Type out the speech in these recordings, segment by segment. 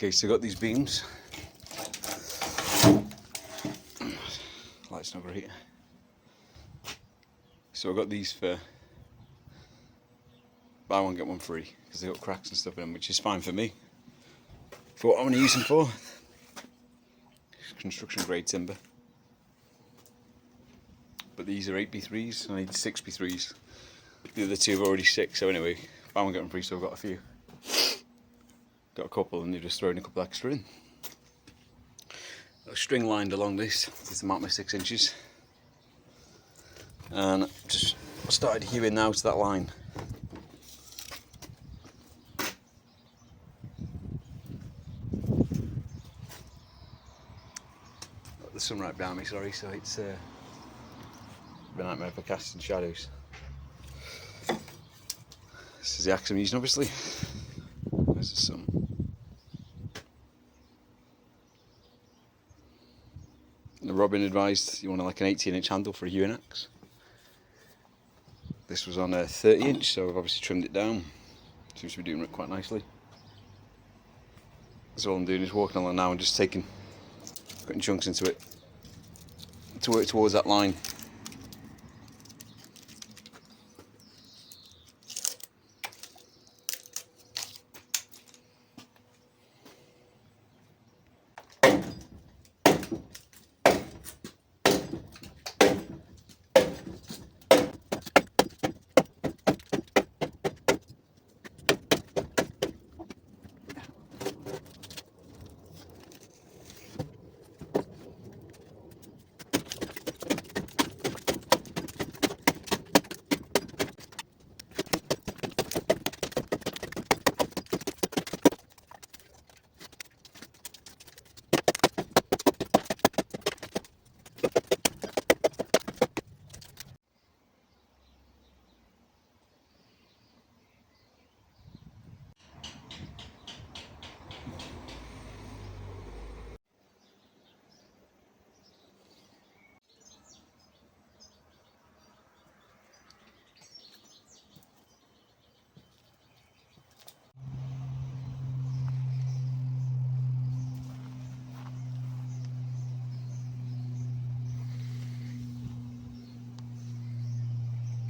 Okay, so I got these beams. Light's not great. So I got these for buy one get one free because they got cracks and stuff in them, which is fine for me. For what I'm going to use them for, construction grade timber. But these are 8x3s. I need 6x3s. The other two are already 6. So anyway, buy one get one free. So I've got a few. Got a couple, and they've just thrown a couple extra in. Got a string lined along this. This is mark my 6 inches. And just started hewing now to that line. Got the sun right behind me, sorry, so it's a nightmare for casting shadows. This is the axe I'm using, obviously. Where's the sun? And Robin advised you want like an 18-inch handle for a hewing axe. This was on a 30-inch, so I've obviously trimmed it down. Seems to be doing it quite nicely. So all I'm doing is walking along now and just putting chunks into it to work towards that line.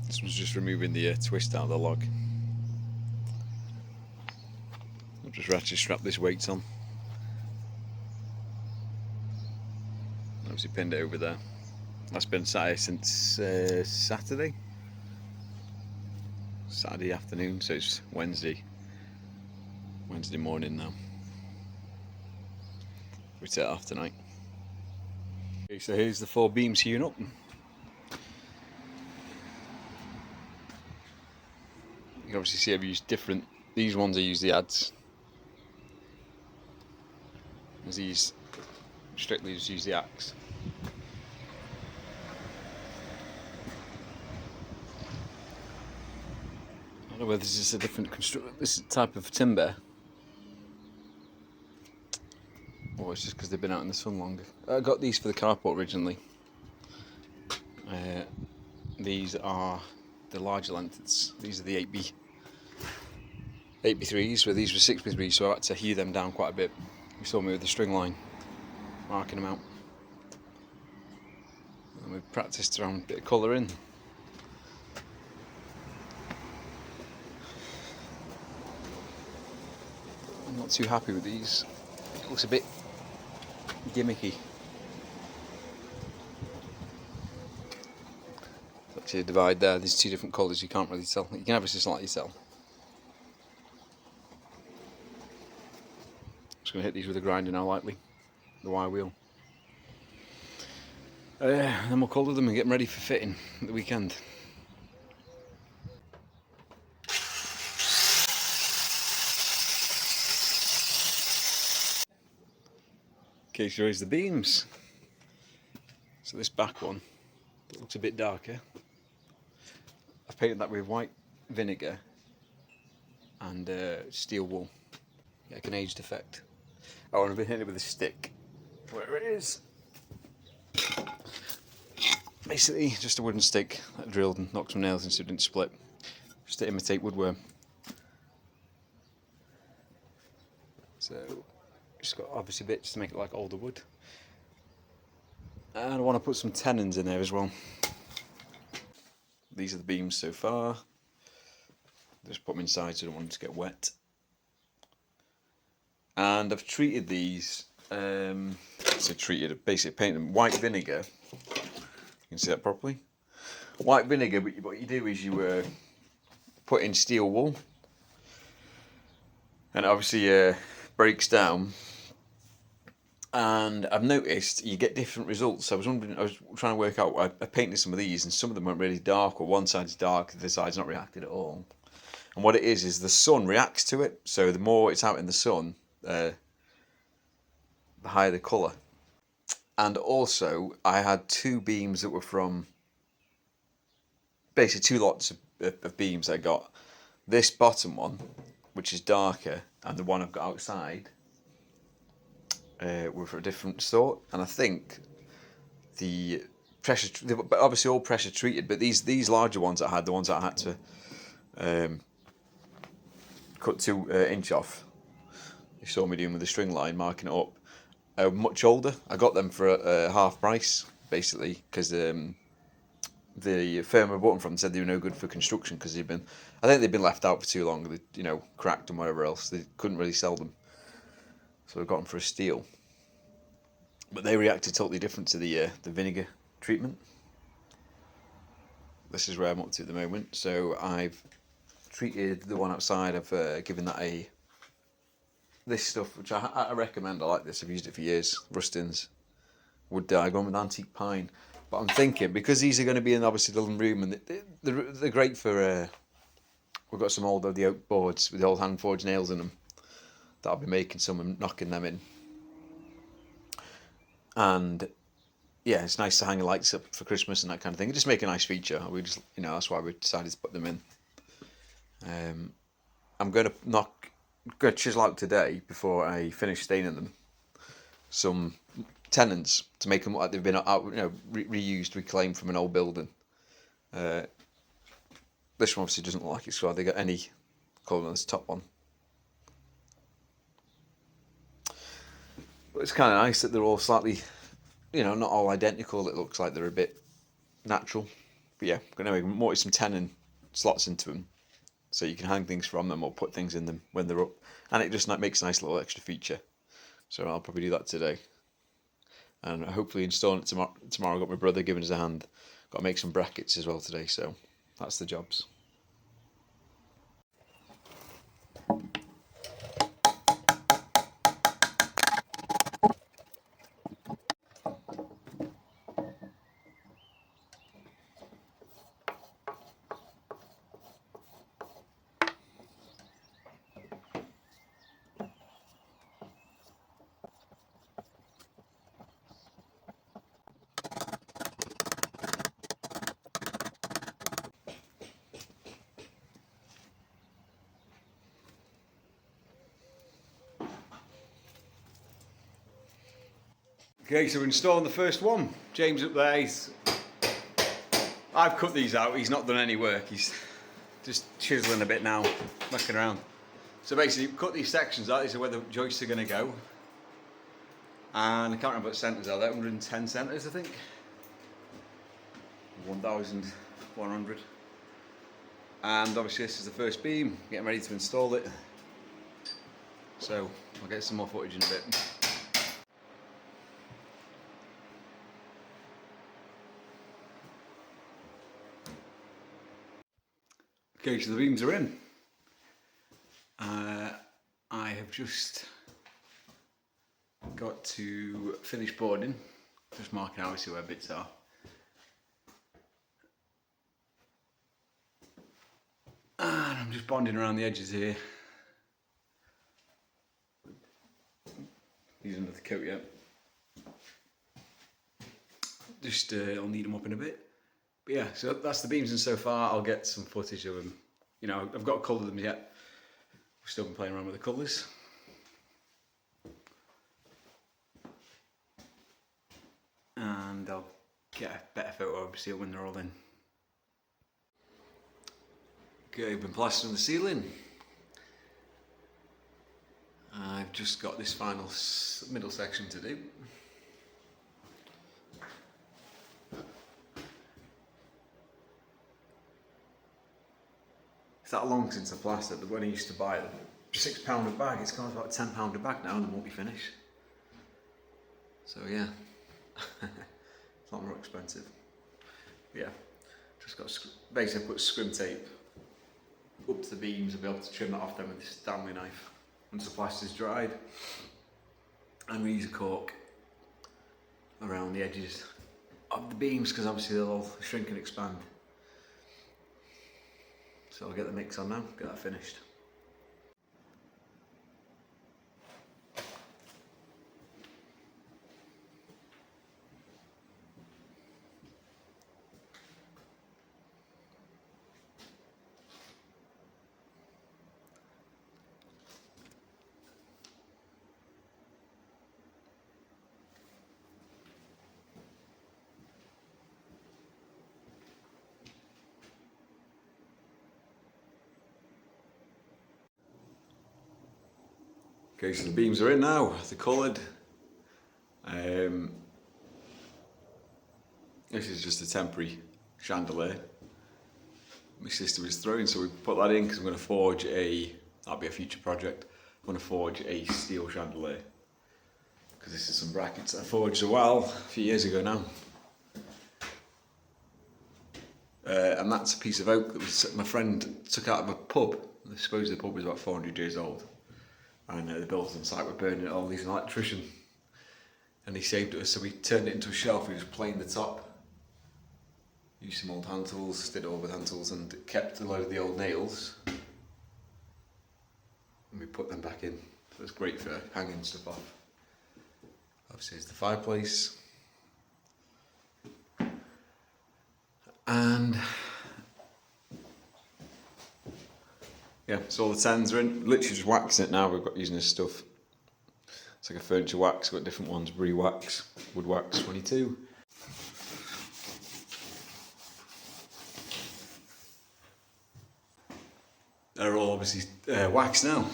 This one's just removing the twist out of the log. I've just ratchet strapped this weight on. Obviously pinned it over there. That's been sat here since Saturday afternoon, so it's Wednesday. Wednesday morning now. We set off tonight. Okay, so here's the 4 beams hewn up. You can obviously see I've used different. These ones I use the adze. As these strictly just use the axe. I don't know whether this is a different this type of timber, or it's just because they've been out in the sun longer. I got these for the carport originally. These are the larger lengths. These are the 8x3s, where these were 6x3s, so I had to hew them down quite a bit. You saw me with the string line, marking them out. And we've practiced around a bit of colouring. I'm not too happy with these. It looks a bit gimmicky. Actually a divide there, there's 2 different colours you can't really tell. You can obviously slightly tell. Just going to hit these with a grinder now lightly, the wire wheel. Then we'll colour them and get them ready for fitting at the weekend. Okay, so here's the beams. So this back one, that looks a bit darker. I've painted that with white vinegar and steel wool. Get like an aged effect. Oh, and I've been hitting it with a stick. Where it is. Basically, just a wooden stick that I drilled and knocked some nails in so it didn't split. Just to imitate woodworm. So, just got obviously bits to make it like older wood. And I want to put some tenons in there as well. These are the beams so far. Just put them inside so I don't want them to get wet. And I've treated these, basically painted them white vinegar. You can see that properly. White vinegar, but what you do is you put in steel wool. And it obviously breaks down. And I've noticed you get different results. I was trying to work out, I painted some of these and some of them weren't really dark, or one side's dark, the side's not reacted at all. And what it is the sun reacts to it, so the more it's out in the sun, the higher the colour. And also, I had 2 beams that were from, basically 2 lots of beams I got. This bottom one, which is darker, and the one I've got outside, were for a different sort, and I think the pressure, obviously all pressure treated, but these larger ones I had, the ones that I had to cut 2 inch off, you saw me doing with the string line, marking it up, are much older. I got them for a half price, basically, because the firm I bought them from said they were no good for construction because I think they'd been left out for too long, they, cracked and whatever else, they couldn't really sell them. So I got them for a steel, but they reacted totally different to the vinegar treatment. This is where I'm up to at the moment. So I've treated the one outside. I've given that this stuff, which I recommend. I like this. I've used it for years. Rustin's wood dye. I've gone with antique pine, but I'm thinking because these are going to be in obviously the living room, and they're great for. We've got some old the oak boards with the old hand forged nails in them. That I'll be making some and knocking them in. And yeah, it's nice to hang the lights up for Christmas and that kind of thing. Just make a nice feature. We just, that's why we decided to put them in. I'm going to chisel out today before I finish staining them some tenons to make them look like they've been out, reused, reclaimed from an old building. This one obviously doesn't look like it's got any colour on this top one. But it's kind of nice that they're all slightly, not all identical. It looks like they're a bit natural. But yeah, I'm going to make some tenon slots into them so you can hang things from them or put things in them when they're up. And it just makes a nice little extra feature. So I'll probably do that today. And hopefully install it tomorrow. I've got my brother giving us a hand. Got to make some brackets as well today, so that's the jobs. Okay, so we're installing the first one. James up there, I've cut these out, he's not done any work, he's just chiseling a bit now, mucking around. So basically, cut these sections out, these are where the joists are going to go. And I can't remember what centres are, they're 110 centres I think. 1,100. And obviously this is the first beam, getting ready to install it. So I'll get some more footage in a bit. Okay, so the beams are in. I have just got to finish boarding, just marking out where bits are. And I'm just bonding around the edges here. These are not the coat yet. Just I'll need them up in a bit. But yeah, so that's the beams in so far. I'll get some footage of them. You know, I've got to colour them yet. We've still been playing around with the colours. And I'll get a better photo obviously when they're all in. Okay, I've been plastering the ceiling. I've just got this final middle section to do. It's that long since I plastered, but when I used to buy them, £6 a bag, it's gone about £10 a bag now and they won't be finished. So yeah, it's a lot more expensive. Yeah, just got basically put scrim tape up to the beams and be able to trim that off them with this Stanley knife once the plaster's dried. And we use a cork around the edges of the beams because obviously they'll all shrink and expand. So I'll get the mix on now, get that finished. Okay, so the beams are in now, they're coloured. This is just a temporary chandelier my sister was throwing, so we put that in because I'm going to forge that'll be a future project. I'm going to forge a steel chandelier because this is some brackets that I forged a few years ago now. And that's a piece of oak that my friend took out of a pub. I suppose the pub was about 400 years old. And the builders on site were burning it all. He's an electrician. And he saved it, so we turned it into a shelf. We just planed the top. Used some old hand tools, did it all with hand tools, and kept a load of the old nails. And we put them back in. So it's great for hanging stuff off. Obviously, it's the fireplace. And yeah, so all the tens are in. Literally just waxing it now. We've got using this stuff. It's like a furniture wax. We've got different ones. Brie wax, wood wax 22. They're all obviously wax now.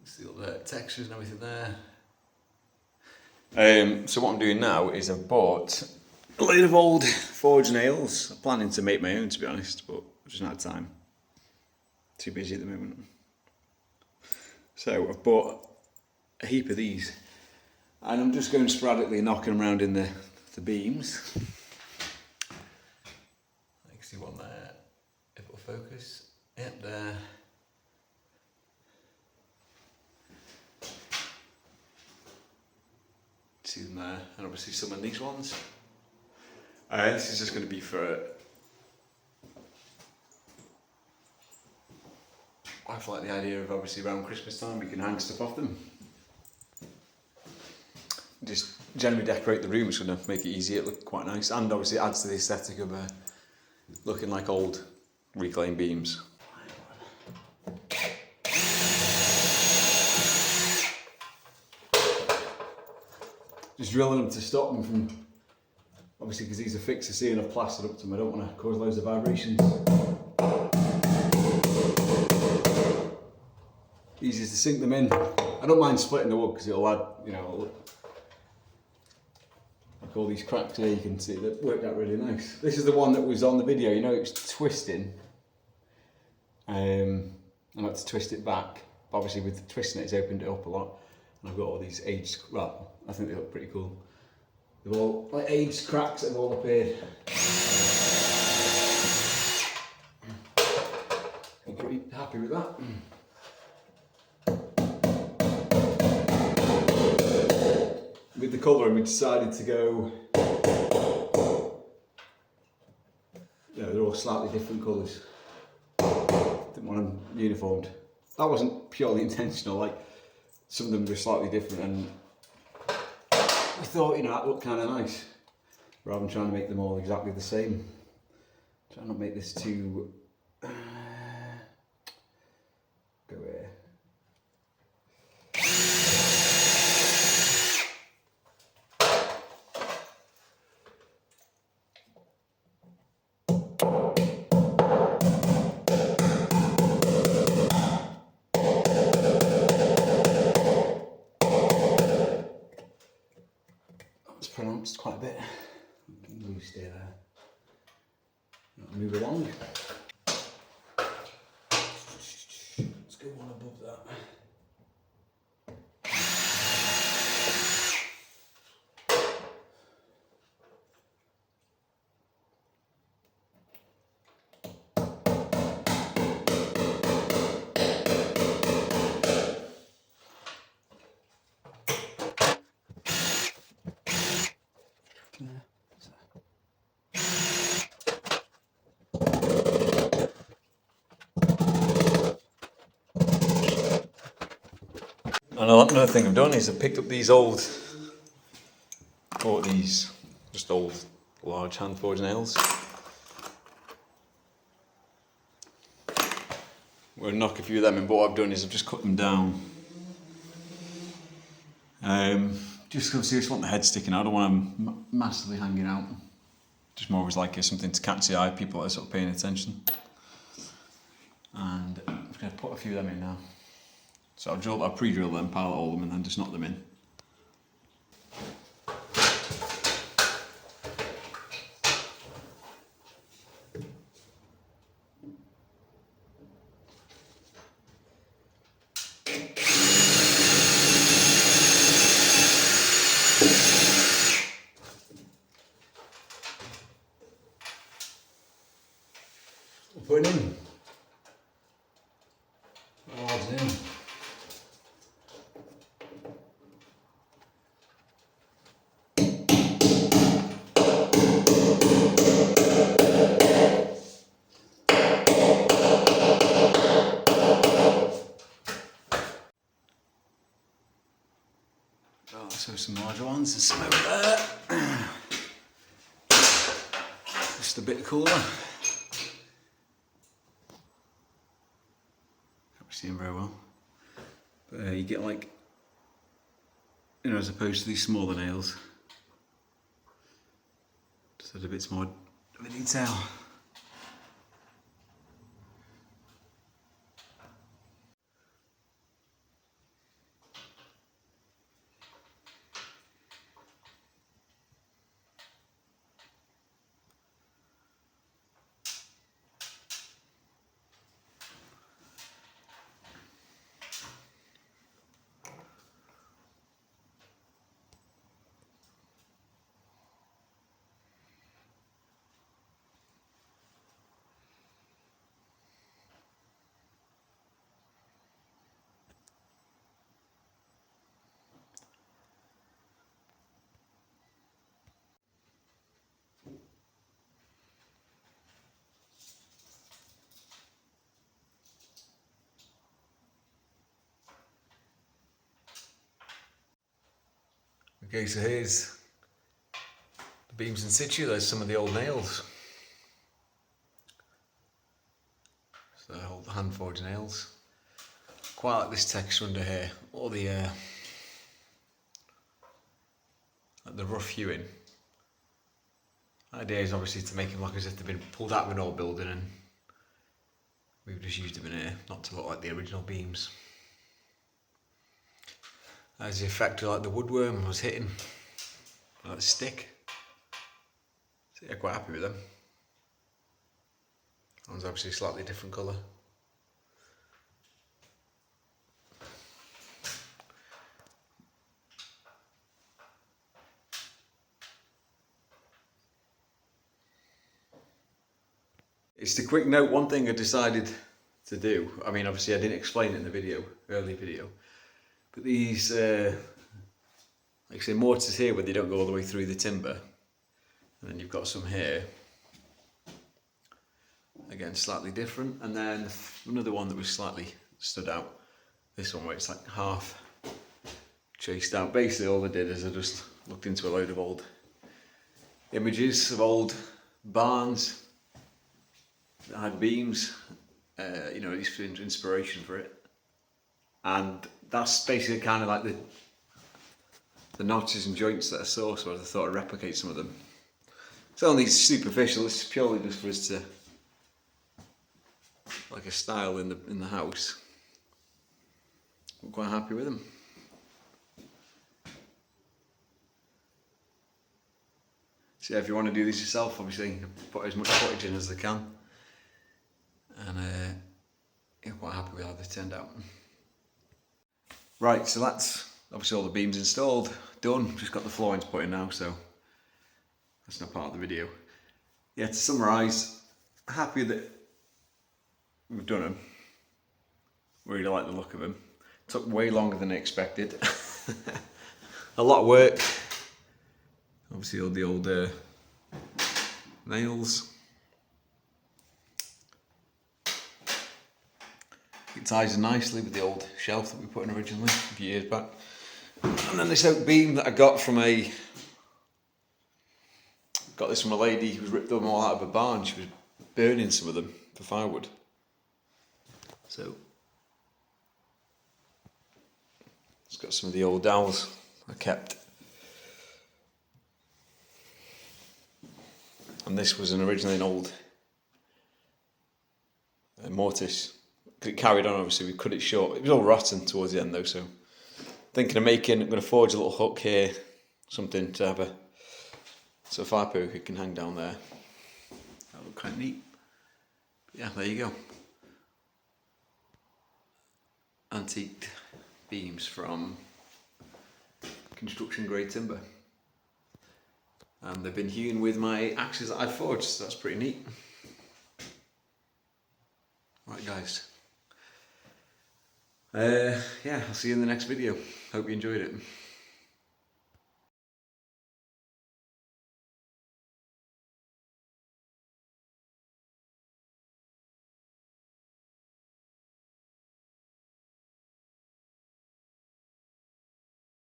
See all the textures and everything there. So what I'm doing now is I've bought a load of old forged nails. I'm planning to make my own, to be honest, but I've just not had time. Too busy at the moment. So I've bought a heap of these, and I'm just going sporadically knocking them around in the beams. I can see one there, if it'll focus. Yep, there. See them there, and obviously some of these ones. This is just going to be for I like the idea of obviously around Christmas time we can hang stuff off them. Just generally decorate the room, it's going to make it easy, it look quite nice, and obviously it adds to the aesthetic of looking like old reclaimed beams. just drilling them to stop them from, obviously because these are fixed to see and I've plastered up to them, I don't want to cause loads of vibrations. Easy to sink them in. I don't mind splitting the wood because it'll add, you know, like all these cracks here you can see that worked out really nice. This is the one that was on the video, you know, it's twisting. I had to twist it back. Obviously with twisting it's opened it up a lot. And I've got all these aged, well, I think they look pretty cool. They've all like aged cracks that have all appeared. I'm pretty happy with that. With the colouring we decided to go, you know, they're all slightly different colours. Didn't want them uniformed. That wasn't purely intentional, like some of them were slightly different and we thought, you know, that looked kind of nice. Rather than trying to make them all exactly the same. Try not to make this too... go here. Pronounced quite a bit. You stay there. Move along. Let's go one above that. And another thing I've done is I've picked up these bought these just old large hand forged nails. We're going to knock a few of them in, but what I've done is I've just cut them down. Just because I just want the head sticking out, I don't want them massively hanging out. Just more as like something to catch the eye, people that are sort of paying attention. And I'm just going to put a few of them in now. So I'll pre-drill them, pilot all them and then just knock them in. Putting in. Oh, in. Oh, so some larger ones, there's some over there. Just a bit cooler. See them very well, but you get like, you know, as opposed to these smaller nails, just add a bit more of a detail. Okay, so here's the beams in situ. There's some of the old nails. So the old hand forged nails. Quite like this texture under here. All the the rough hewing. The idea is obviously to make them look as if they've been pulled out of an old building, and we've just used them in here, not to look like the original beams. As the effect of like the woodworm was hitting that stick. So yeah, quite happy with them. That one's obviously a slightly different colour. Just a quick note, one thing I decided to do, I mean obviously I didn't explain it in the video, early video, but these, like I say, mortars here where they don't go all the way through the timber, and then you've got some here, again slightly different, and then another one that was slightly stood out, this one where it's like half chased out. Basically all I did is I just looked into a load of old images of old barns that had beams, you know, just for inspiration for it, and that's basically kind of like the notches and joints that I saw, so I thought I'd replicate some of them. It's only superficial, it's purely just for us to, like a style in the house. I'm quite happy with them. So yeah, if you want to do this yourself, obviously put as much footage in as I can, and I'm quite happy with how they turned out. Right, so that's obviously all the beams installed, done. Just got the floorings put in now, so that's not part of the video. Yeah, to summarise, happy that we've done them. Really like the look of them. Took way longer than I expected. A lot of work. Obviously all the old nails. It ties in nicely with the old shelf that we put in originally a few years back. And then this oak beam that I got this from a lady who's ripped them all out of a barn. She was burning some of them for firewood. So it's got some of the old dowels I kept. And this was originally an old mortise. It carried on, obviously, we cut it short. It was all rotten towards the end though, so thinking of I'm going to forge a little hook here, something to have a sort of fire poke it can hang down there. That look quite neat. But yeah, there you go. Antique beams from construction grade timber. And they've been hewn with my axes that I forged, so that's pretty neat. Right guys. Yeah, I'll see you in the next video. Hope you enjoyed it.